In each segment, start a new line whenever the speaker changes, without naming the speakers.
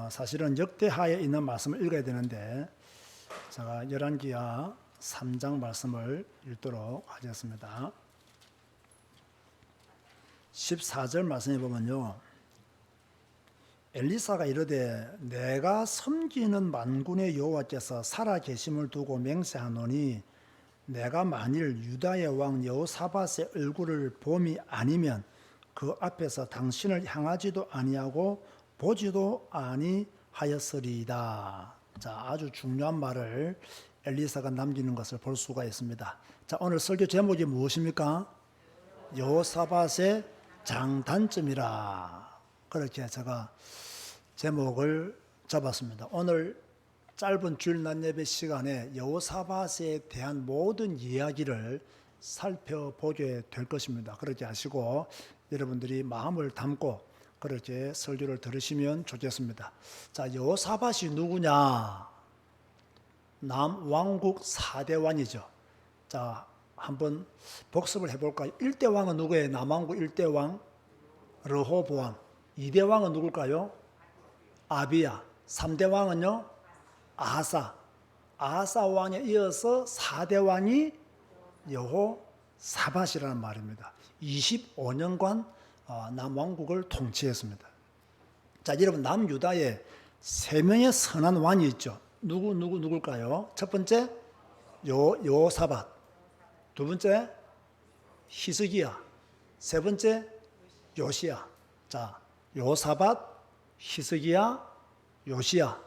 사실은 역대하에 있는 말씀을 읽어야 되는데 제가 열왕기하 3장 말씀을 읽도록 하겠습니다. 14절 말씀에 보면요, 엘리사가 이르되 내가 섬기는 만군의 여호와께서 살아계심을 두고 맹세하노니 내가 만일 유다의 왕 여호사밧의 얼굴을 봄이 아니면 그 앞에서 당신을 향하지도 아니하고 보지도 아니하였으리이다. 자, 아주 중요한 말을 엘리사가 남기는 것을 볼 수가 있습니다. 자, 오늘 설교 제목이 무엇입니까? 여호사밧의 장단점이라. 그렇게 제가 제목을 잡았습니다. 오늘 짧은 주일 낮 예배 시간에 여호사밧에 대한 모든 이야기를 살펴보게 될 것입니다. 그렇게 하시고 여러분들이 마음을 담고 그렇게 설교를 들으시면 좋겠습니다. 자, 여호사밧이 누구냐? 남왕국 4대 왕이죠. 자, 한번 복습을 해볼까요? 1대 왕은 누구예요? 남왕국 1대 왕 르호보암. 2대 왕은 누굴까요? 아비야. 3대 왕은요? 아사. 아사 왕에 이어서 4대 왕이 여호사밧이라는 말입니다. 25년간 남왕국을 통치했습니다. 자, 여러분, 남유다에 3명의 선한 왕이 있죠. 누굴까요? 첫 번째 여호사밧, 두 번째 히스기야, 세 번째 요시야. 자, 여호사밧, 히스기야, 요시야,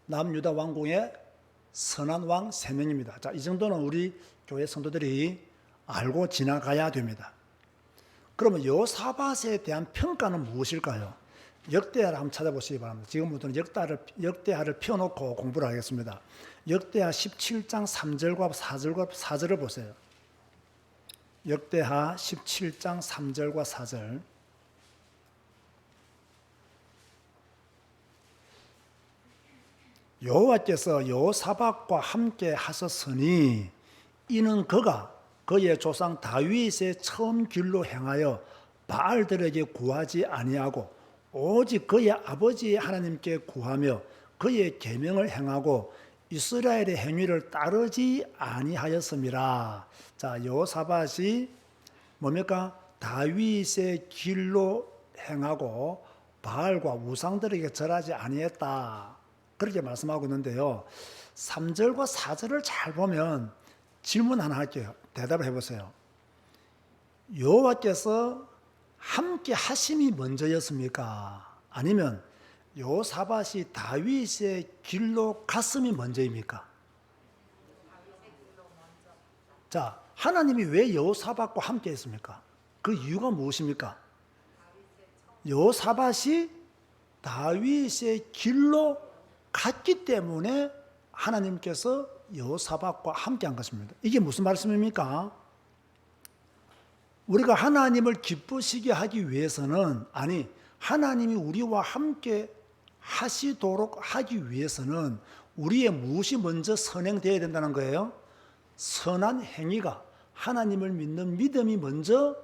남유다 왕궁의 선한 왕 3명입니다. 자, 이 정도는 우리 교회 성도들이 알고 지나가야 됩니다. 그러면 여호사밧에 대한 평가는 무엇일까요? 역대하를 한번 찾아보시기 바랍니다. 지금부터는 역대하를 펴놓고 공부를 하겠습니다. 역대하 17장 3절과 4절을 보세요. 역대하 17장 3절과 4절. 여호와께서 여호사밧과 함께 하셨으니 이는 그가 그의 조상 다윗의 처음 길로 행하여 바알들에게 구하지 아니하고 오직 그의 아버지의 하나님께 구하며 그의 계명을 행하고 이스라엘의 행위를 따르지 아니하였음이라. 자, 여호사밧이 뭡니까? 다윗의 길로 행하고 바알과 우상들에게 절하지 아니했다. 그렇게 말씀하고 있는데요. 3절과 4절을 잘 보면 질문 하나 할게요. 대답을 해보세요. 여호와께서 함께 하심이 먼저였습니까? 아니면 여호사밧이 다윗의 길로 갔음이 먼저입니까? 자, 하나님이 왜 여호사밧과 함께 했습니까? 그 이유가 무엇입니까? 여호사밧이 다윗의 길로 갔기 때문에 하나님께서 여호사밧과 함께 한 것입니다. 이게 무슨 말씀입니까? 우리가 하나님을 기쁘시게 하기 위해서는, 아니, 하나님이 우리와 함께 하시도록 하기 위해서는 우리의 무엇이 먼저 선행되어야 된다는 거예요? 선한 행위가, 하나님을 믿는 믿음이 먼저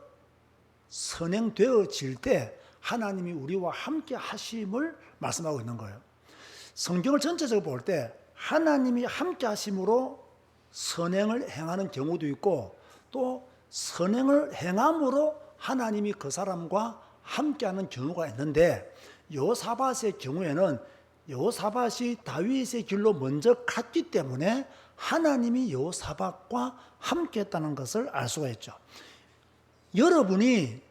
선행되어질 때 하나님이 우리와 함께 하심을 말씀하고 있는 거예요. 성경을 전체적으로 볼 때 하나님이 함께 하심으로 선행을 행하는 경우도 있고 또 선행을 행함으로 하나님이 그 사람과 함께하는 경우가 있는데, 여호사밧의 경우에는 여호사밧이 다윗의 길로 먼저 갔기 때문에 하나님이 여호사밧과 함께했다는 것을 알 수가 있죠. 여러분이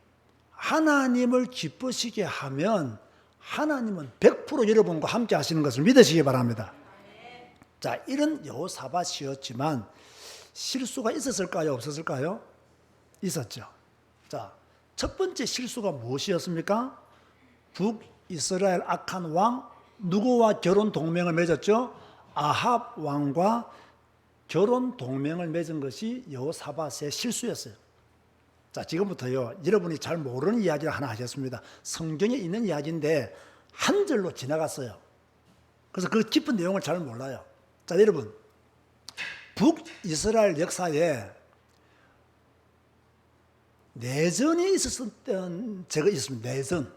하나님을 기쁘시게 하면 하나님은 100% 여러분과 함께 하시는 것을 믿으시기 바랍니다. 자, 이런 여호사밧이었지만 실수가 있었을까요? 없었을까요? 있었죠. 자, 첫 번째 실수가 무엇이었습니까? 북이스라엘 악한 왕 누구와 결혼 동맹을 맺었죠? 아합 왕과 결혼 동맹을 맺은 것이 여호사밧의 실수였어요. 자, 지금부터요, 여러분이 잘 모르는 이야기를 하나 하겠습니다. 성경에 있는 이야기인데 한 절로 지나갔어요. 그래서 그 깊은 내용을 잘 몰라요. 자, 여러분, 북이스라엘 역사에 내전이 있었던 적이 있습니다. 내전.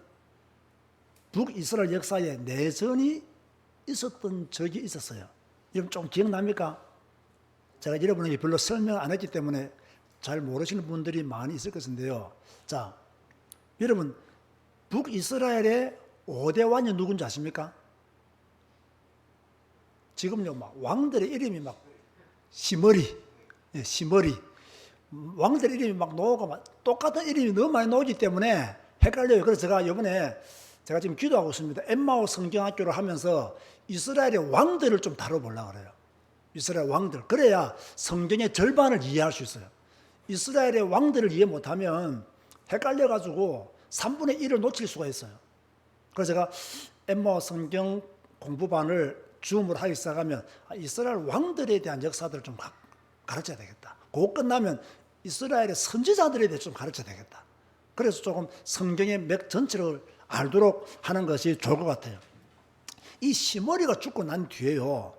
북이스라엘 역사에 내전이 있었던 적이 있었어요. 여러분 좀 기억납니까? 제가 여러분에게 별로 설명 안 했기 때문에 잘 모르시는 분들이 많이 있을 것인데요. 자, 여러분 북이스라엘의 5대 왕이 누군지 아십니까? 지금요 막 왕들의 이름이 막 시머리, 시머리. 왕들 이름이 막 나오고 막 똑같은 이름이 너무 많이 나오기 때문에 헷갈려요. 그래서 제가 이번에 제가 지금 기도하고 있습니다. 엠마오 성경학교를 하면서 이스라엘의 왕들을 좀 다뤄보려고 그래요. 이스라엘 왕들. 그래야 성경의 절반을 이해할 수 있어요. 이스라엘의 왕들을 이해 못하면 헷갈려가지고 3분의 1을 놓칠 수가 있어요. 그래서 제가 엠마오 성경 공부반을 줌으로 하기 시작하면 이스라엘 왕들에 대한 역사들을 좀 가르쳐야 되겠다. 그거 끝나면 이스라엘의 선지자들에 대해 좀 가르쳐야 되겠다. 그래서 조금 성경의 맥 전체를 알도록 하는 것이 좋을 것 같아요. 이 시므리가 죽고 난 뒤에요,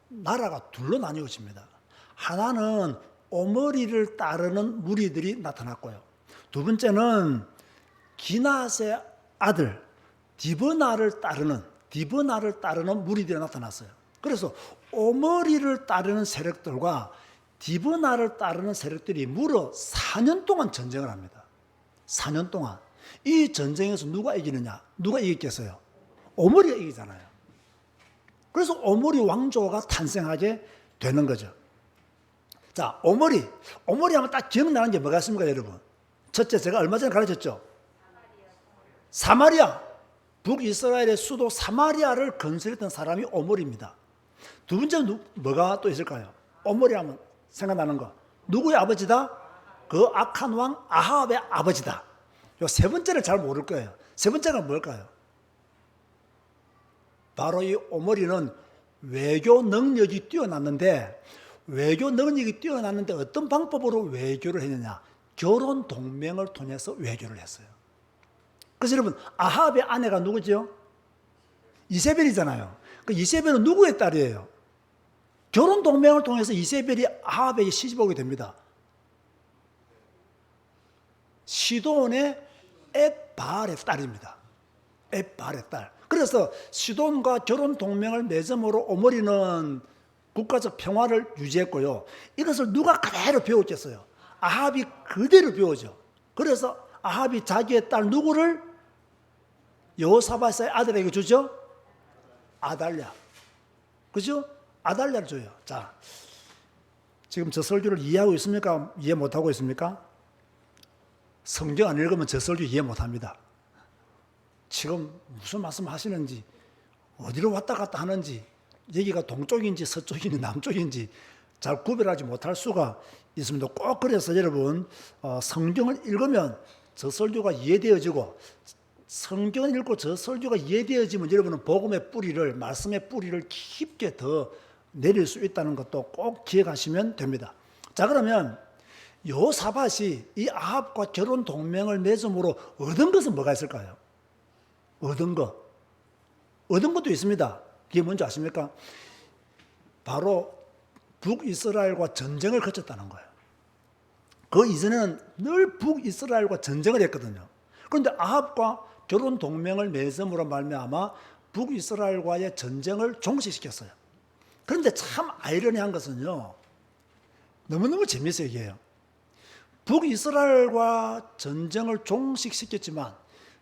나라가 둘로 나뉘어집니다. 하나는 오므리를 따르는 무리들이 나타났고요. 두 번째는 기낫의 아들 디브나를 따르는 무리들이 나타났어요. 그래서 오므리를 따르는 세력들과 디브나를 따르는 세력들이 무려 4년 동안 전쟁을 합니다. 4년 동안. 이 전쟁에서 누가 이기느냐? 누가 이겼겠어요? 오므리가 이기잖아요. 그래서 오므리 왕조가 탄생하게 되는 거죠. 자, 오므리 하면 딱 기억나는 게 뭐가 있습니까, 여러분? 첫째, 제가 얼마 전에 가르쳤죠? 사마리아. 북이스라엘의 수도 사마리아를 건설했던 사람이 오므리입니다. 두 번째는 뭐가 또 있을까요? 오므리 하면 생각나는 거. 누구의 아버지다? 그 악한 왕 아합의 아버지다. 요 세 번째를 잘 모를 거예요. 세 번째가 뭘까요? 바로 이 오므리는 외교 능력이 뛰어났는데 어떤 방법으로 외교를 했느냐? 결혼 동맹을 통해서 외교를 했어요. 그래서 여러분, 아합의 아내가 누구죠? 이세벨이잖아요. 그 이세벨은 누구의 딸이에요? 결혼 동맹을 통해서 이세벨이 아합에게 시집오게 됩니다. 시돈의 엣바알의 딸입니다. 엣바알의 딸. 그래서 시돈과 결혼 동맹을 맺음으로 오므리는 국가적 평화를 유지했고요. 이것을 누가 그대로 배웠겠어요? 아합이 그대로 배우죠. 그래서 아합이 자기의 딸 누구를 여호사밧의 아들에게 주죠? 아달랴. 그죠? 아달랴를 줘요. 자, 지금 저 설교를 이해하고 있습니까? 이해 못하고 있습니까? 성경 안 읽으면 저 설교 이해 못합니다. 지금 무슨 말씀 하시는지, 어디로 왔다 갔다 하는지, 여기가 동쪽인지 서쪽인지 남쪽인지 잘 구별하지 못할 수가 있습니다. 꼭 그래서 여러분, 성경을 읽으면 저 설교가 이해되어지고, 성경을 읽고 저 설교가 이해되어지면 여러분은 복음의 뿌리를, 말씀의 뿌리를 깊게 더 내릴 수 있다는 것도 꼭 기억하시면 됩니다. 자, 그러면 여호사밧이 이 아합과 결혼 동맹을 맺음으로 얻은 것은 뭐가 있을까요? 얻은 것도 있습니다. 그게 뭔지 아십니까? 바로 북이스라엘과 전쟁을 거쳤다는 거예요. 그 이전에는 늘 북이스라엘과 전쟁을 했거든요. 그런데 아합과 결혼 동맹을 맺음으로 말미암아 북이스라엘과의 전쟁을 종식시켰어요. 그런데 참 아이러니한 것은요, 너무너무 재미있어요. 이게요. 북이스라엘과 전쟁을 종식시켰지만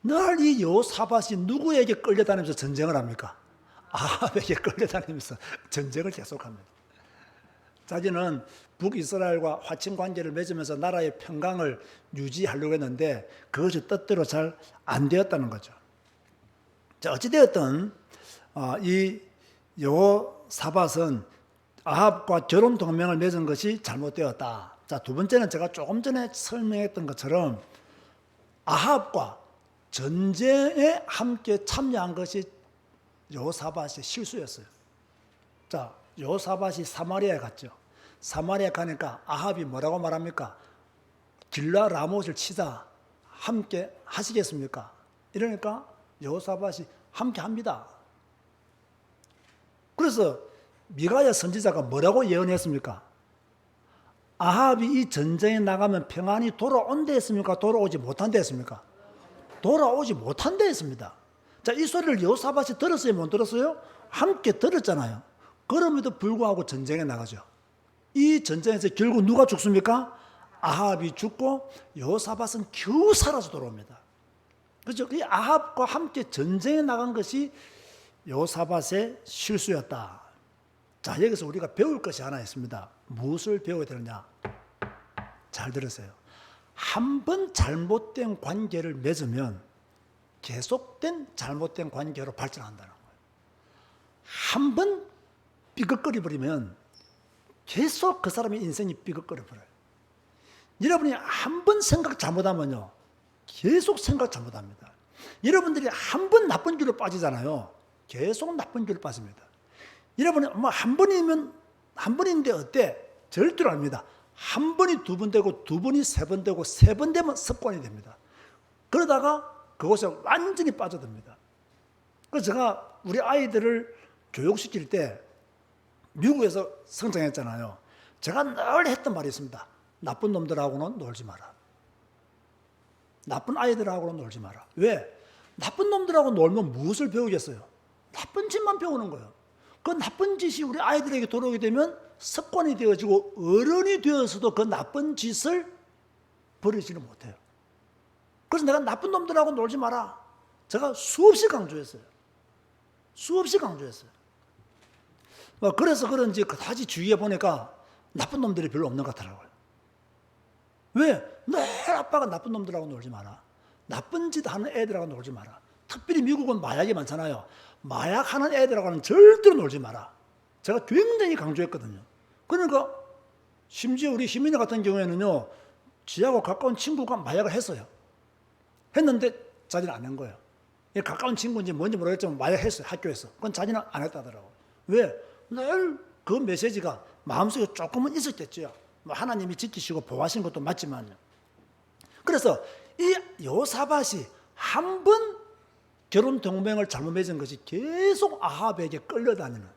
늘 이 여호사밧이 누구에게 끌려다니면서 전쟁을 합니까? 아합에게 끌려다니면서 전쟁을 계속합니다. 자기는 북이스라엘과 화친 관계를 맺으면서 나라의 평강을 유지하려고 했는데 그것이 뜻대로 잘 안 되었다는 거죠. 자, 어찌되었든 이 여호사밧은 아합과 결혼 동맹을 맺은 것이 잘못되었다. 자, 두 번째는 제가 조금 전에 설명했던 것처럼 아합과 전쟁에 함께 참여한 것이 여호사밧의 실수였어요. 자, 여호사밧이 사마리아에 갔죠. 사마리아에 가니까 아합이 뭐라고 말합니까? 길라 라못을 치자 함께 하시겠습니까? 이러니까 여호사밧이 함께 합니다. 그래서 미가야 선지자가 뭐라고 예언했습니까? 아합이 이 전쟁에 나가면 평안이 돌아온다 했습니까? 돌아오지 못한다 했습니까? 돌아오지 못한다 했습니다. 자, 이 소리를 여호사밧이 들었어요, 못 들었어요? 함께 들었잖아요. 그럼에도 불구하고 전쟁에 나가죠. 이 전쟁에서 결국 누가 죽습니까? 아합이 죽고 여호사밧은 겨우 살아서 돌아옵니다. 그렇죠? 이 아합과 함께 전쟁에 나간 것이 여호사밧의 실수였다. 자, 여기서 우리가 배울 것이 하나 있습니다. 무엇을 배워야 되느냐? 잘 들으세요. 한 번 잘못된 관계를 맺으면 계속된 잘못된 관계로 발전한다는 거예요. 한 번 삐걱거려 버리면 계속 그 사람의 인생이 삐걱거려 버려요. 여러분이 한 번 생각 잘못하면요, 계속 생각 잘못합니다. 여러분들이 한 번 나쁜 길로 빠지잖아요. 계속 나쁜 길로 빠집니다. 여러분이 뭐 한 번이면 한 번인데 어때? 절대로 아닙니다. 한 번이 두 번 되고 두 번이 세 번 되고 세 번 되면 습관이 됩니다. 그러다가 그곳에 완전히 빠져듭니다. 그래서 제가 우리 아이들을 교육시킬 때 미국에서 성장했잖아요. 제가 늘 했던 말이 있습니다. 나쁜 놈들하고는 놀지 마라. 나쁜 아이들하고는 놀지 마라. 왜? 나쁜 놈들하고 놀면 무엇을 배우겠어요? 나쁜 짓만 배우는 거예요. 그 나쁜 짓이 우리 아이들에게 들어오게 되면 습관이 되어지고 어른이 되어서도 그 나쁜 짓을 버리지는 못해요. 그래서 내가 나쁜 놈들하고 놀지 마라. 제가 수없이 강조했어요. 수없이 강조했어요. 그래서 그런지 다시 주위에 보니까 나쁜 놈들이 별로 없는 것 같더라고요. 왜? 늘 아빠가 나쁜 놈들하고 놀지 마라. 나쁜 짓 하는 애들하고 놀지 마라. 특별히 미국은 마약이 많잖아요. 마약하는 애들하고는 절대로 놀지 마라. 제가 굉장히 강조했거든요. 그러니까 심지어 우리 시민이 같은 경우에는요, 지하고 가까운 친구가 마약을 했어요. 했는데 자기는 안 한 거예요. 가까운 친구인지 뭔지 모르겠지만 마약했어요. 학교에서. 그건 자기는 안 했다더라고요. 왜? 늘 그 메시지가 마음속에 조금은 있었겠죠. 하나님이 지키시고 보호하신 것도 맞지만요. 그래서 이 여호사밧이 한 번 결혼 동맹을 잘못 맺은 것이 계속 아합에게 끌려다니는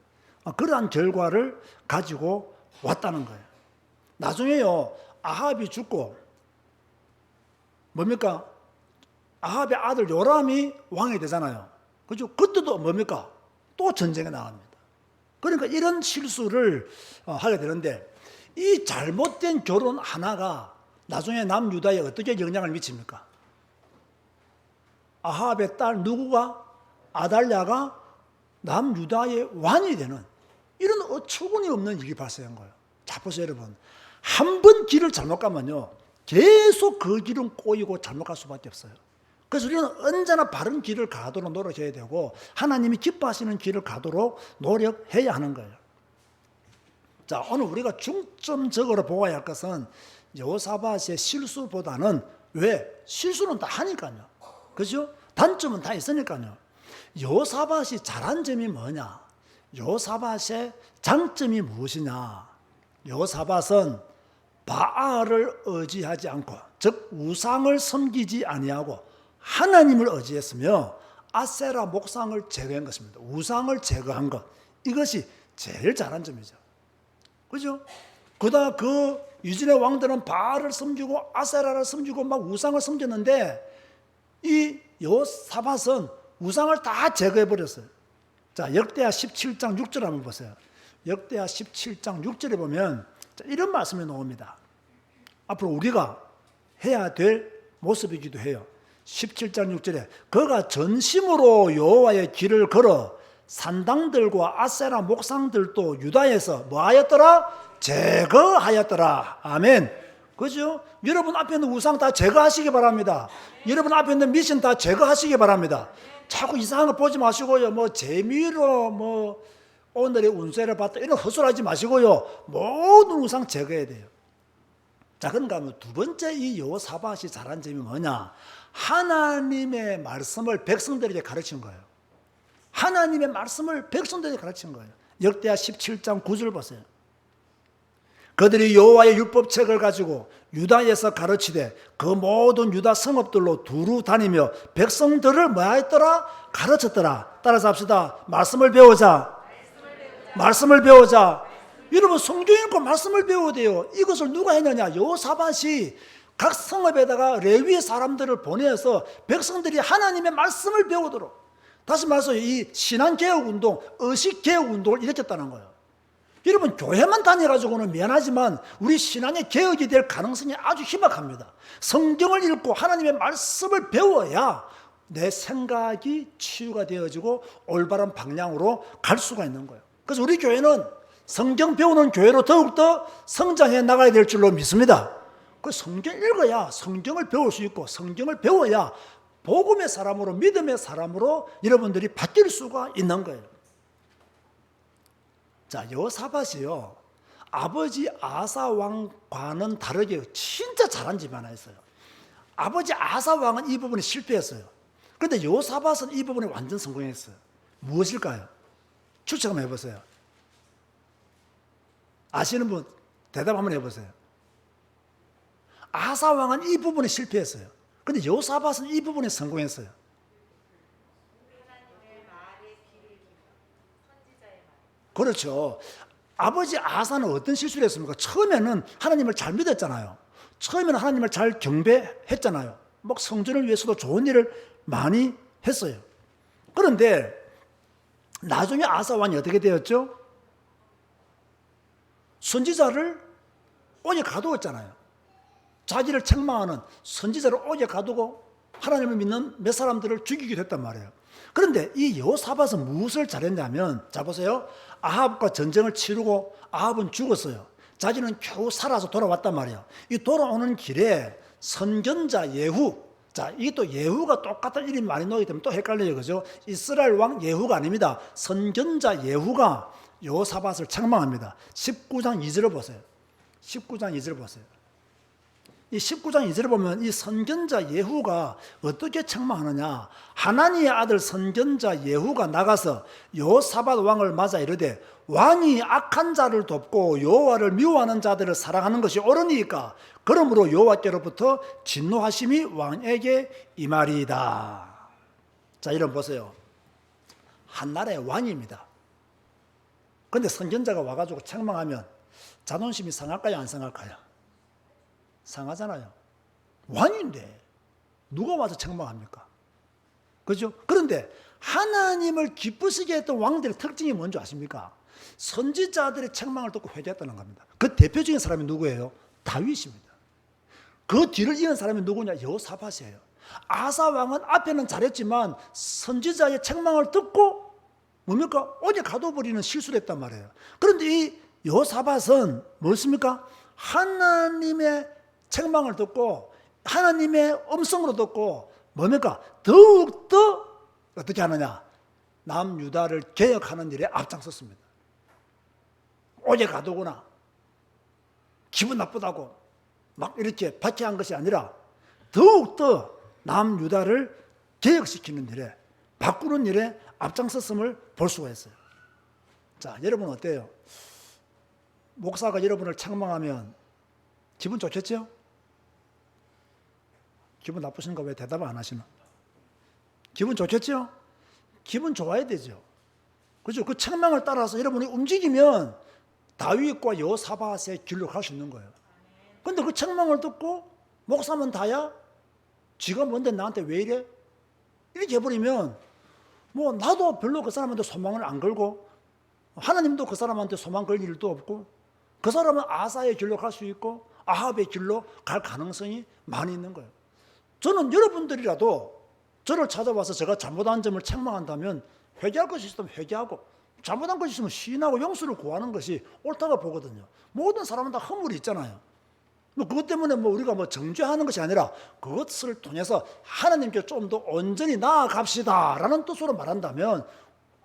그러한 결과를 가지고 왔다는 거예요. 나중에요, 아합이 죽고 뭡니까? 아합의 아들 요람이 왕이 되잖아요. 그죠? 그때도 뭡니까? 또 전쟁에 나갑니다. 그러니까 이런 실수를 하게 되는데, 이 잘못된 결혼 하나가 나중에 남유다에 어떻게 영향을 미칩니까? 아합의 딸 누구가? 아달랴가 남유다의 왕이 되는 이런 어처구니 없는 일이 발생한 거예요. 자, 보세요, 여러분. 한 번 길을 잘못 가면요, 계속 그 길은 꼬이고 잘못 갈 수밖에 없어요. 그래서 우리는 언제나 바른 길을 가도록 노력해야 되고, 하나님이 기뻐하시는 길을 가도록 노력해야 하는 거예요. 자, 오늘 우리가 중점적으로 보아야 할 것은 여호사밧의 실수보다는, 왜? 실수는 다 하니까요. 그죠? 단점은 다 있으니까요. 여호사밧이 잘한 점이 뭐냐? 여호사밧의 장점이 무엇이냐? 여호사밧은 바알을 의지하지 않고, 즉 우상을 섬기지 아니하고 하나님을 의지했으며 아세라 목상을 제거한 것입니다. 우상을 제거한 것, 이것이 제일 잘한 점이죠. 그죠? 그러다 그 유진의 왕들은 바알을 섬기고 아세라를 섬기고 막 우상을 섬겼는데, 이 여호사밧은 우상을 다 제거해 버렸어요. 자, 역대하 17장 6절 한번 보세요. 역대하 17장 6절에 보면 이런 말씀이 나옵니다. 앞으로 우리가 해야 될 모습이기도 해요. 17장 6절에 그가 전심으로 여호와의 길을 걸어 산당들과 아세라 목상들도 유다에서 뭐하였더라? 제거하였더라. 아멘. 그죠? 여러분 앞에 있는 우상 다 제거하시기 바랍니다. 여러분 앞에 있는 미신 다 제거하시기 바랍니다. 자꾸 이상한 거 보지 마시고요. 뭐 재미로 뭐 오늘의 운세를 봤다 이런 헛소리하지 마시고요. 모든 우상 제거해야 돼요. 자, 그런가 하면 두 번째 이 여호사밧이 잘한 점이 뭐냐? 하나님의 말씀을 백성들에게 가르친 거예요. 하나님의 말씀을 백성들에게 가르친 거예요. 역대하 17장 9절 보세요. 그들이 여호와의 율법책을 가지고 유다에서 가르치되 그 모든 유다 성읍들로 두루 다니며 백성들을 뭐하였더라? 가르쳤더라. 따라서 합시다. 말씀을 배우자. 말씀을 배우자. 여러분 성경 읽고 말씀을 배워야 돼요. 이것을 누가 했느냐? 여호사밧이 각 성읍에다가 레위의 사람들을 보내서 백성들이 하나님의 말씀을 배우도록, 다시 말해서 이 신앙개혁운동, 의식개혁운동을 일으켰다는 거예요. 여러분, 교회만 다녀가지고는 미안하지만 우리 신앙의 개혁이 될 가능성이 아주 희박합니다. 성경을 읽고 하나님의 말씀을 배워야 내 생각이 치유가 되어지고 올바른 방향으로 갈 수가 있는 거예요. 그래서 우리 교회는 성경 배우는 교회로 더욱더 성장해 나가야 될 줄로 믿습니다. 그 성경 읽어야 성경을 배울 수 있고, 성경을 배워야 복음의 사람으로, 믿음의 사람으로 여러분들이 바뀔 수가 있는 거예요. 자, 여호사밧이요, 아버지 아사 왕과는 다르게 진짜 잘한 집이 하나 있어요. 아버지 아사 왕은 이 부분에 실패했어요. 그런데 여호사밧은 이 부분에 완전 성공했어요. 무엇일까요? 추측 한번 해보세요. 아시는 분 대답 한번 해보세요. 아사 왕은 이 부분에 실패했어요. 그런데 여호사밧은 이 부분에 성공했어요. 그렇죠. 아버지 아사는 어떤 실수를 했습니까? 처음에는 하나님을 잘 믿었잖아요. 처음에는 하나님을 잘 경배했잖아요. 막 성전을 위해서도 좋은 일을 많이 했어요. 그런데 나중에 아사 왕이 어떻게 되었죠? 선지자를 옥에 가두었잖아요. 자기를 책망하는 선지자를 옥에 가두고 하나님을 믿는 몇 사람들을 죽이기도 했단 말이에요. 그런데 이 여호사밧은 무엇을 잘했냐면, 자 보세요. 아합과 전쟁을 치르고 아합은 죽었어요. 자기는 겨우 살아서 돌아왔단 말이에요. 이 돌아오는 길에 선견자 예후, 자, 이게 또 예후가 똑같은 이름이 많이 나오기 때문에 또 헷갈려요. 그죠? 이스라엘 왕 예후가 아닙니다. 선견자 예후가 여호사밧을 책망합니다. 19장 2절을 보세요. 19장 2절을 보세요. 이 19장 2절을 보면 이 선견자 예후가 어떻게 책망하느냐. 하나니의 아들 선견자 예후가 나가서 여호사밧 왕을 맞아 이르되, 왕이 악한 자를 돕고 여호와를 미워하는 자들을 사랑하는 것이 옳으니까 그러므로 여호와께로부터 진노하심이 왕에게 임하리이다. 자, 이런 보세요. 한 나라의 왕입니다. 그런데 선견자가 와가지고 책망하면 자존심이 상할까요, 안 상할까요? 상하잖아요. 왕인데 누가 와서 책망합니까? 그죠? 그런데 하나님을 기쁘시게 했던 왕들의 특징이 뭔지 아십니까? 선지자들의 책망을 듣고 회개했다는 겁니다. 그 대표적인 사람이 누구예요? 다윗입니다. 그 뒤를 이은 사람이 누구냐? 여호사밧이에요. 아사 왕은 앞에는 잘했지만 선지자의 책망을 듣고 뭡니까? 옥에 가둬버리는 실수를 했단 말이에요. 그런데 이 여호사밧은 무엇입니까? 하나님의 책망을 듣고 하나님의 음성으로 듣고 뭡니까? 더욱더 어떻게 하느냐? 남유다를 개혁하는 일에 앞장섰습니다. 옥에 가두거나 기분 나쁘다고 막 이렇게 박해한 것이 아니라 더욱더 남유다를 개혁시키는 일에, 바꾸는 일에 앞장섰음을 볼 수가 있어요. 자, 여러분 어때요? 목사가 여러분을 책망하면 기분 좋겠죠? 기분 나쁘신가? 왜 대답을 안 하시나? 기분 좋겠죠? 기분 좋아야 되죠. 그죠? 그 책망을 따라서 여러분이 움직이면 다윗과 여호사밧의 길로 갈 수 있는 거예요. 근데 그 책망을 듣고 목사면 다야? 지가 뭔데 나한테 왜 이래? 이렇게 해버리면 뭐 나도 별로 그 사람한테 소망을 안 걸고 하나님도 그 사람한테 소망 걸 일도 없고 그 사람은 아사의 길로 갈 수 있고 아합의 길로 갈 가능성이 많이 있는 거예요. 저는 여러분들이라도 저를 찾아와서 제가 잘못한 점을 책망한다면 회개할 것이 있으면 회개하고 잘못한 것이 있으면 시인하고 용서를 구하는 것이 옳다고 보거든요. 모든 사람은 다 허물이 있잖아요. 그것 때문에 우리가 정죄하는 것이 아니라 그것을 통해서 하나님께 좀 더 온전히 나아갑시다라는 뜻으로 말한다면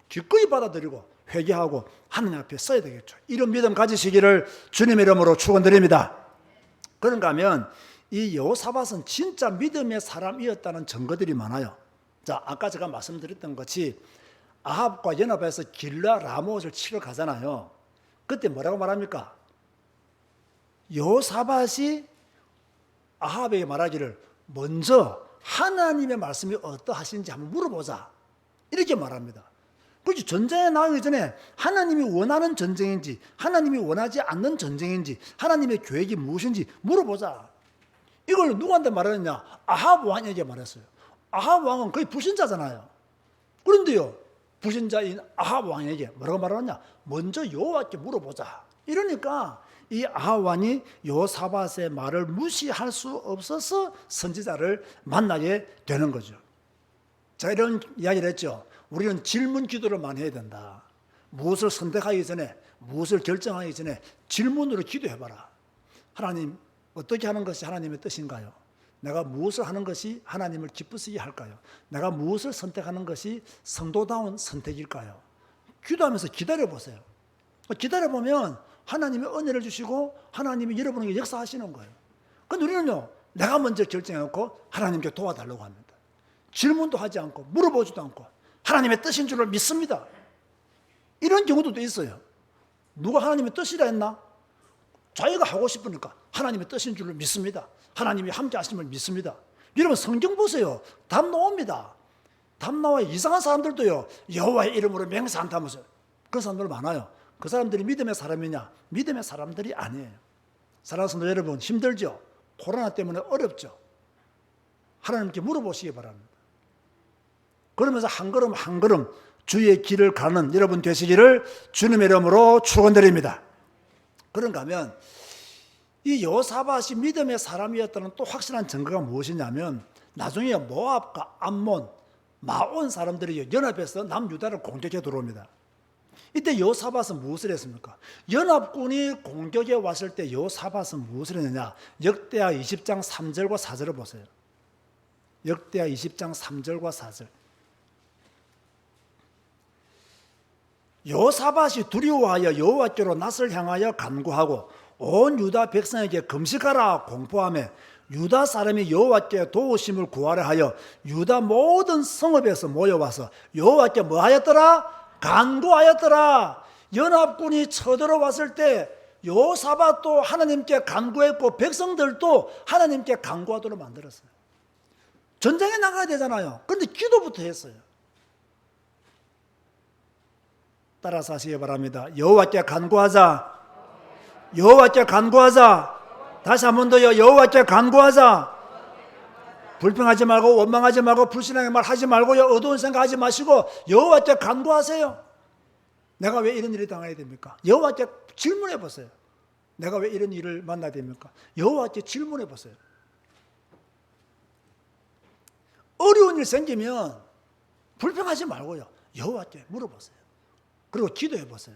기꺼이 받아들이고 회개하고 하나님 앞에 써야 되겠죠. 이런 믿음 가지시기를 주님의 이름으로 축원드립니다. 그런가 하면 이 여호사밧은 진짜 믿음의 사람이었다는 증거들이 많아요. 자, 아까 제가 말씀드렸던 것이 아합과 연합해서 길라 라못을 치러 가잖아요. 그때 뭐라고 말합니까? 여호사밧이 아합에게 말하기를 먼저 하나님의 말씀이 어떠하신지 한번 물어보자, 이렇게 말합니다. 그렇지, 전쟁에 나가기 전에 하나님이 원하는 전쟁인지 하나님이 원하지 않는 전쟁인지 하나님의 계획이 무엇인지 물어보자. 이걸 누구한테 말했냐? 아합 왕에게 말했어요. 아합 왕은 거의 불신자잖아요. 그런데요, 불신자인 아합 왕에게 뭐라고 말하느냐? 먼저 여호와께 물어보자. 이러니까 이 아합 왕이 여호사밧의 말을 무시할 수 없어서 선지자를 만나게 되는 거죠. 자, 이런 이야기를 했죠. 우리는 질문 기도를 많이 해야 된다. 무엇을 선택하기 전에, 무엇을 결정하기 전에 질문으로 기도해봐라. 하나님, 어떻게 하는 것이 하나님의 뜻인가요? 내가 무엇을 하는 것이 하나님을 기쁘시게 할까요? 내가 무엇을 선택하는 것이 성도다운 선택일까요? 기도하면서 기다려보세요. 기다려보면 하나님이 은혜를 주시고 하나님이 여러분에게 역사하시는 거예요. 그런데 우리는요, 내가 먼저 결정해놓고 하나님께 도와달라고 합니다. 질문도 하지 않고 물어보지도 않고 하나님의 뜻인 줄을 믿습니다. 이런 경우도 있어요. 누가 하나님의 뜻이라 했나? 자기가 하고 싶으니까 하나님의 뜻인 줄을 믿습니다. 하나님이 함께 하심을 믿습니다. 여러분 성경 보세요. 답 나옵니다. 답 나와요. 이상한 사람들도요, 여호와의 이름으로 맹세한다면서요. 그런 사람들 많아요. 그 사람들이 믿음의 사람이냐? 믿음의 사람들이 아니에요. 사랑하는 성도 여러분, 힘들죠? 코로나 때문에 어렵죠? 하나님께 물어보시기 바랍니다. 그러면서 한 걸음 한 걸음 주의 길을 가는 여러분 되시기를 주님의 이름으로 축원드립니다. 그런가 하면 이 여호사밧이 믿음의 사람이었다는 또 확실한 증거가 무엇이냐면, 나중에 모압과 암몬, 마온 사람들이 연합해서 남유다를 공격해 들어옵니다. 이때 여호사밧은 무엇을 했습니까? 연합군이 공격에 왔을 때 여호사밧은 무엇을 했느냐? 역대하 20장 3절과 4절을 보세요. 역대하 20장 3절과 4절. 여호사밧이 두려워하여 여호와께로 낯을 향하여 간구하고 온 유다 백성에게 금식하라 공포하며 유다 사람이 여호와께 도우심을 구하려 하여 유다 모든 성읍에서 모여와서 여호와께 뭐 하였더라? 간구하였더라. 연합군이 쳐들어왔을 때 여호사밧도 하나님께 간구했고 백성들도 하나님께 간구하도록 만들었어요. 전쟁에 나가야 되잖아요. 그런데 기도부터 했어요. 따라서 하시기 바랍니다. 여호와께 간구하자. 여호와께 간구하자. 다시 한 번 더요. 여호와께 간구하자. 불평하지 말고 원망하지 말고 불신하게 말하지 말고요. 어두운 생각하지 마시고 여호와께 간구하세요. 내가 왜 이런 일을 당해야 됩니까? 여호와께 질문해 보세요. 내가 왜 이런 일을 만나야 됩니까? 여호와께 질문해 보세요. 어려운 일 생기면 불평하지 말고요. 여호와께 물어보세요. 그리고 기도해 보세요.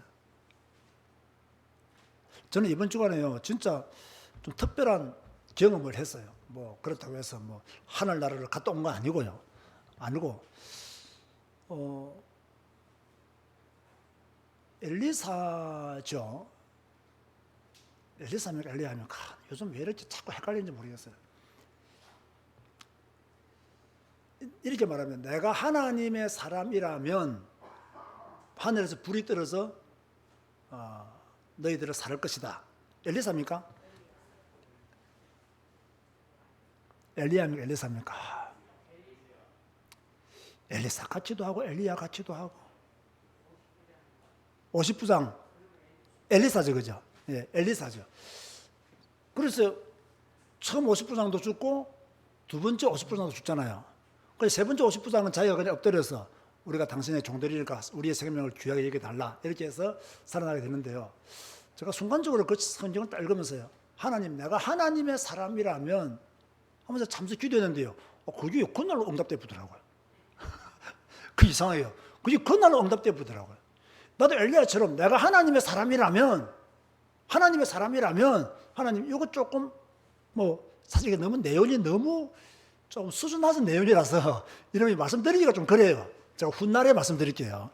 저는 이번 주간에요, 진짜 좀 특별한 경험을 했어요. 뭐 그렇다고 해서 뭐 하늘나라를 갔다 온 건 아니고요. 아니고 엘리사죠. 엘리사입니까? 엘리야입니까? 요즘 왜 이렇게 자꾸 헷갈리는지 모르겠어요. 이렇게 말하면, 내가 하나님의 사람이라면 하늘에서 불이 떨어져 너희들을 살을 것이다. 엘리사입니까? 엘리야입니까? 엘리사입니까? 엘리사 같이도 하고 엘리야 같이도 하고. 50부장 엘리사죠, 그죠? 예, 엘리사죠. 그래서 처음 50부장도 죽고 두 번째 50부장도 죽잖아요. 그래서 세 번째 50부장은 자기가 그냥 엎드려서 우리가 당신의 종들이니까 우리의 생명을 귀하게 여겨달라 이렇게 해서 살아나게 되는데요. 제가 순간적으로 그 성경을 딱 읽으면서요, 하나님, 내가 하나님의 사람이라면 하면서 잠시 기도했는데요, 그게 그날로 응답돼 보더라고요. 그 이상해요. 그게 그날로 응답돼 보더라고요. 나도 엘리야처럼 내가 하나님의 사람이라면 하나님, 이거 조금 뭐 사실 너무 내용이 너무 좀 수준 낮은 내용이라서 이름이 말씀드리기가 좀 그래요. 제가 훗날에 말씀드릴게요.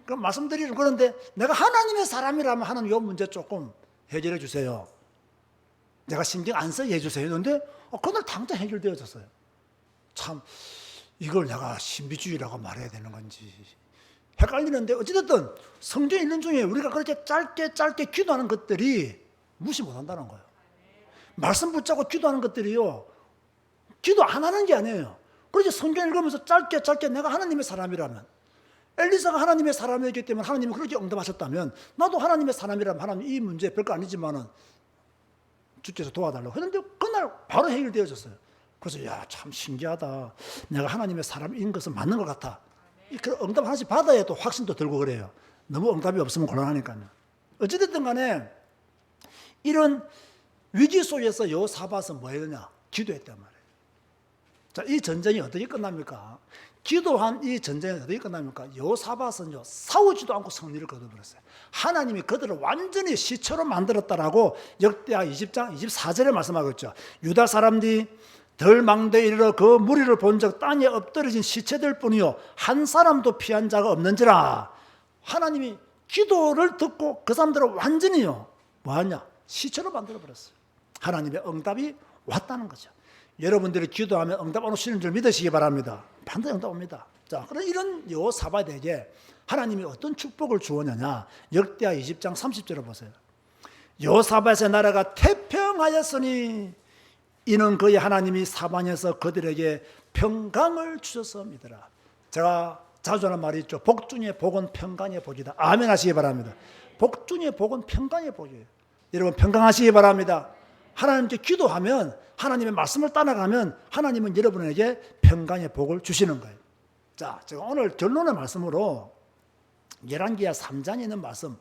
그럼 말씀드리는 그런데 내가 하나님의 사람이라면 하나님 이 문제 조금 해결해 주세요. 내가 신경 안 쓰게 해주세요. 했는데 그날 당장 해결되어졌어요. 참 이걸 내가 신비주의라고 말해야 되는 건지 헷갈리는데, 어찌됐든 성경에 있는 중에 우리가 그렇게 짧게 기도하는 것들이 무시 못한다는 거예요. 말씀 붙잡고 기도하는 것들이요, 기도 안 하는 게 아니에요. 그래서 성경 읽으면서 짧게 내가 하나님의 사람이라면, 엘리사가 하나님의 사람이었기 때문에 하나님이 그렇게 응답하셨다면 나도 하나님의 사람이라면 하나님 이 문제 별거 아니지만은 주께서 도와달라고 했는데 그날 바로 해결되어졌어요. 그래서 야, 참 신기하다. 내가 하나님의 사람인 것은 맞는 것 같아. 그 응답 하나씩 받아야 또 확신도 들고 그래요. 너무 응답이 없으면 곤란하니까요. 어찌됐든 간에 이런 위기 속에서 여호사밧은 뭐 했느냐? 기도했단 말이에요. 자, 이 전쟁이 어떻게 끝납니까? 기도한 이 전쟁이 어떻게 끝납니까? 여호사밧은요, 싸우지도 않고 승리를 거둬버렸어요. 하나님이 그들을 완전히 시체로 만들었다라고 역대하 20장 24절에 말씀하고 있죠. 유다 사람들이 덜망대에 이르러 그 무리를 본 적 땅에 엎드러진 시체들 뿐이요 한 사람도 피한 자가 없는지라. 하나님이 기도를 듣고 그 사람들을 완전히요 뭐하냐? 시체로 만들어버렸어요. 하나님의 응답이 왔다는 거죠. 여러분들이 기도하면 응답 안 오시는 줄 믿으시기 바랍니다. 반드시 응답 옵니다. 자, 그럼 이런 여호사밧에게 하나님이 어떤 축복을 주었느냐? 역대하 20장 30절을 보세요. 여호사밧의 나라가 태평하였으니 이는 그의 하나님이 사방에서 그들에게 평강을 주셨습니다. 제가 자주 하는 말이 있죠. 복 중에 복은 평강의 복이다. 아멘 하시기 바랍니다. 복 중에 복은 평강의 복이에요. 여러분 평강하시기 바랍니다. 하나님께 기도하면 하나님의 말씀을 따라가면 하나님은 여러분에게 평강의 복을 주시는 거예요. 자, 제가 오늘 결론의 말씀으로 열왕기하 3장에 있는 말씀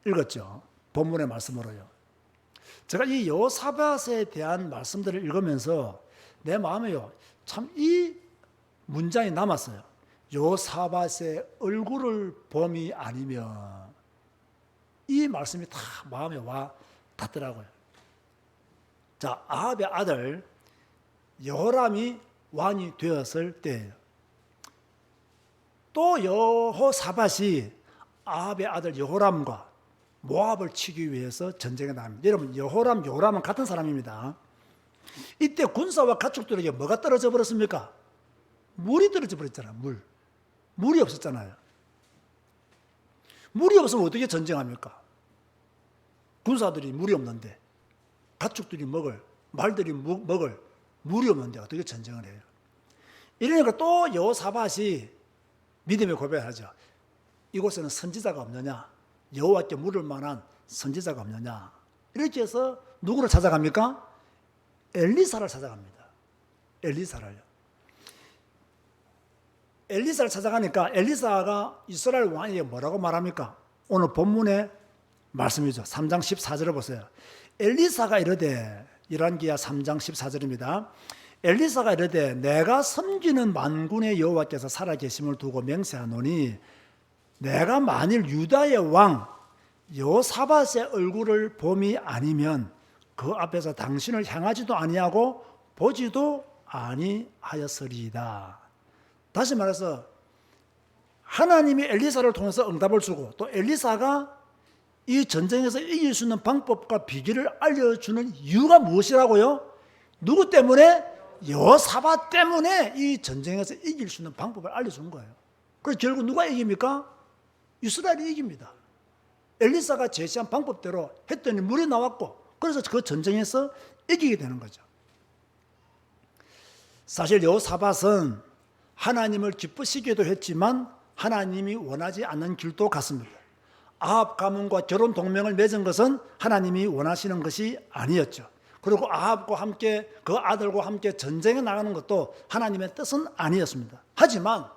읽었죠. 본문의 말씀으로요. 제가 이 여호사밧에 대한 말씀들을 읽으면서 내 마음에요, 참 이 문장이 남았어요. 여호사밧의 얼굴을 봄이 아니면, 이 말씀이 다 마음에 와 닿더라고요. 자, 아합의 아들 여호람이 왕이 되었을 때예요. 또 여호사밧이 아합의 아들 여호람과 모압을 치기 위해서 전쟁에 나갑니다. 여러분, 여호람은 같은 사람입니다. 이때 군사와 가축들에게 뭐가 떨어져 버렸습니까? 물이 떨어져 버렸잖아요. 물이 없었잖아요. 물이 없으면 어떻게 전쟁합니까? 군사들이 물이 없는데, 가축들이 먹을, 말들이 먹을 물이 없는데 어떻게 전쟁을 해요? 이러니까 또 여호사밧이 믿음의 고백을 하죠. 이곳에는 선지자가 없느냐? 여호와께 물을 만한 선지자가 없느냐? 이렇게 해서 누구를 찾아갑니까? 엘리사를 찾아갑니다. 엘리사를 찾아가니까 엘리사가 이스라엘 왕에게 뭐라고 말합니까? 오늘 본문의 말씀이죠. 3장 14절을 보세요. 엘리사가 이르되, 열왕기하 3장 14절입니다. 엘리사가 이르되 내가 섬기는 만군의 여호와께서 살아계심을 두고 맹세하노니 내가 만일 유다의 왕 여호사밧의 얼굴을 봄이 아니면 그 앞에서 당신을 향하지도 아니하고 보지도 아니하였으리이다. 다시 말해서 하나님이 엘리사를 통해서 응답을 주고 또 엘리사가 이 전쟁에서 이길 수 있는 방법과 비결을 알려주는 이유가 무엇이라고요? 누구 때문에? 여호사밧 때문에 이 전쟁에서 이길 수 있는 방법을 알려준 거예요. 그래서 결국 누가 이깁니까? 이스라엘이 이깁니다. 엘리사가 제시한 방법대로 했더니 물이 나왔고, 그래서 그 전쟁에서 이기게 되는 거죠. 사실 여호사밧은 하나님을 기쁘시게도 했지만 하나님이 원하지 않는 길도 갔습니다. 아합 가문과 결혼 동맹을 맺은 것은 하나님이 원하시는 것이 아니었죠. 그리고 아합과 함께 그 아들과 함께 전쟁에 나가는 것도 하나님의 뜻은 아니었습니다. 하지만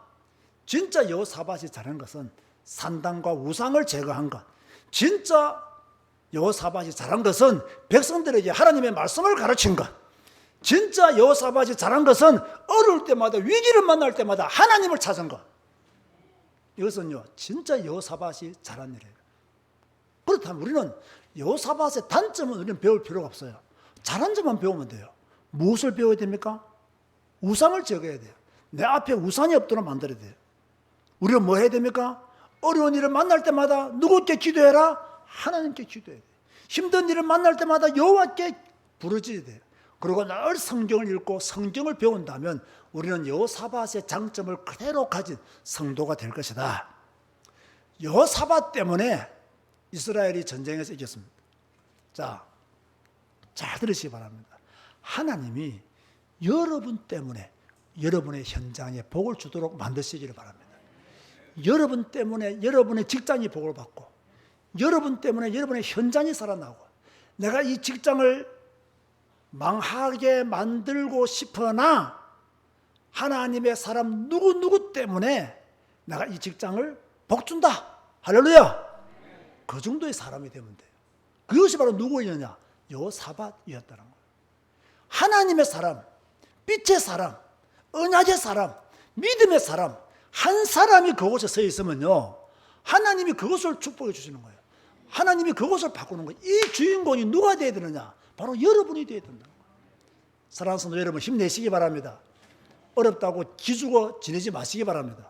진짜 여호사밧이 잘한 것은 산당과 우상을 제거한 것. 진짜 여호사밧이 잘한 것은 백성들에게 하나님의 말씀을 가르친 것. 진짜 여호사밧이 잘한 것은 어려울 때마다, 위기를 만날 때마다 하나님을 찾은 것. 이것은요, 진짜 여호사밧이 잘한 일이에요. 그렇다면 우리는 여호사밧의 단점은 우리는 배울 필요가 없어요. 잘한 점만 배우면 돼요. 무엇을 배워야 됩니까? 우상을 제거해야 돼요. 내 앞에 우상이 없도록 만들어야 돼요. 우리는 뭐 해야 됩니까? 어려운 일을 만날 때마다 누구께 기도해라? 하나님께 기도해야 돼요. 힘든 일을 만날 때마다 여호와께 부르짖어야 돼요. 그리고 늘 성경을 읽고 성경을 배운다면 우리는 여호사밧의 장점을 그대로 가진 성도가 될 것이다. 여호사밧 때문에 이스라엘이 전쟁에서 이겼습니다. 자, 잘 들으시기 바랍니다. 하나님이 여러분 때문에 여러분의 현장에 복을 주도록 만드시기를 바랍니다. 여러분 때문에 여러분의 직장이 복을 받고, 여러분 때문에 여러분의 현장이 살아나고, 내가 이 직장을 망하게 만들고 싶으나 하나님의 사람 누구누구 때문에 내가 이 직장을 복준다. 할렐루야. 그 정도의 사람이 되면 돼요. 그것이 바로 누구였냐? 여호사밧이었다는 거예요. 하나님의 사람, 빛의 사람, 언약의 사람, 믿음의 사람, 한 사람이 그곳에 서 있으면요, 하나님이 그것을 축복해 주시는 거예요. 하나님이 그것을 바꾸는 거예요. 이 주인공이 누가 되어야 되느냐? 바로 여러분이 되어야 된다는 거예요. 사랑하는 성도 여러분, 힘내시기 바랍니다. 어렵다고 기죽어 지내지 마시기 바랍니다.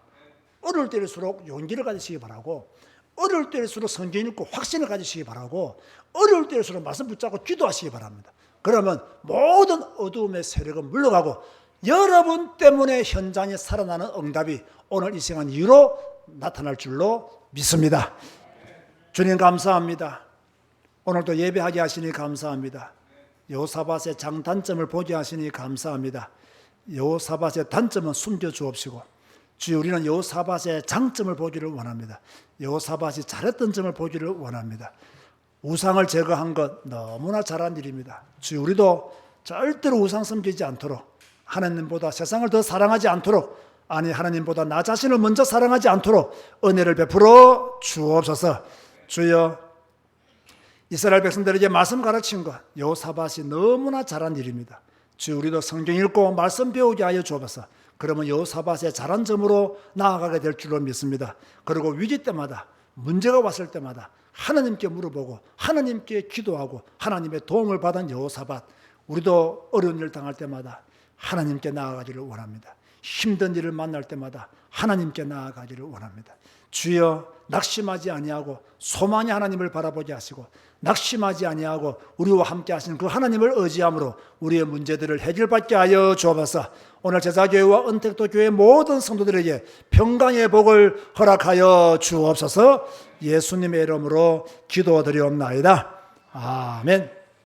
어려울 때일수록 용기를 가지시기 바라고, 어려울 때일수록 성경 읽고 확신을 가지시기 바라고, 어려울 때일수록 말씀 붙잡고 기도하시기 바랍니다. 그러면 모든 어두움의 세력은 물러가고 여러분 때문에 현장에 살아나는 응답이 오늘 이 시간 이후로 나타날 줄로 믿습니다. 주님 감사합니다. 오늘도 예배하게 하시니 감사합니다. 여호사밧의 장단점을 보게 하시니 감사합니다. 여호사밧의 단점은 숨겨 주옵시고, 주여 우리는 여호사밧의 장점을 보기를 원합니다. 여호사밧이 잘했던 점을 보기를 원합니다. 우상을 제거한 것 너무나 잘한 일입니다. 주여 우리도 절대로 우상 섬기지 않도록, 하나님보다 세상을 더 사랑하지 않도록, 아니 하나님보다 나 자신을 먼저 사랑하지 않도록 은혜를 베풀어 주옵소서. 주여 이스라엘 백성들에게 말씀 가르친 것 여호사밧이 너무나 잘한 일입니다. 주여 우리도 성경 읽고 말씀 배우게 하여 주옵소서. 그러면 여호사밧의 잘한 점으로 나아가게 될 줄로 믿습니다. 그리고 위기 때마다, 문제가 왔을 때마다 하나님께 물어보고 하나님께 기도하고 하나님의 도움을 받은 여호사밧, 우리도 어려운 일을 당할 때마다 하나님께 나아가기를 원합니다. 힘든 일을 만날 때마다 하나님께 나아가기를 원합니다. 주여 낙심하지 아니하고 소망이 하나님을 바라보게 하시고, 낙심하지 아니하고 우리와 함께 하시는 그 하나님을 의지함으로 우리의 문제들을 해결받게 하여 주옵소서. 오늘 제자교회와 은택도 교회 모든 성도들에게 평강의 복을 허락하여 주옵소서. 예수님의 이름으로 기도드리옵나이다. 아멘.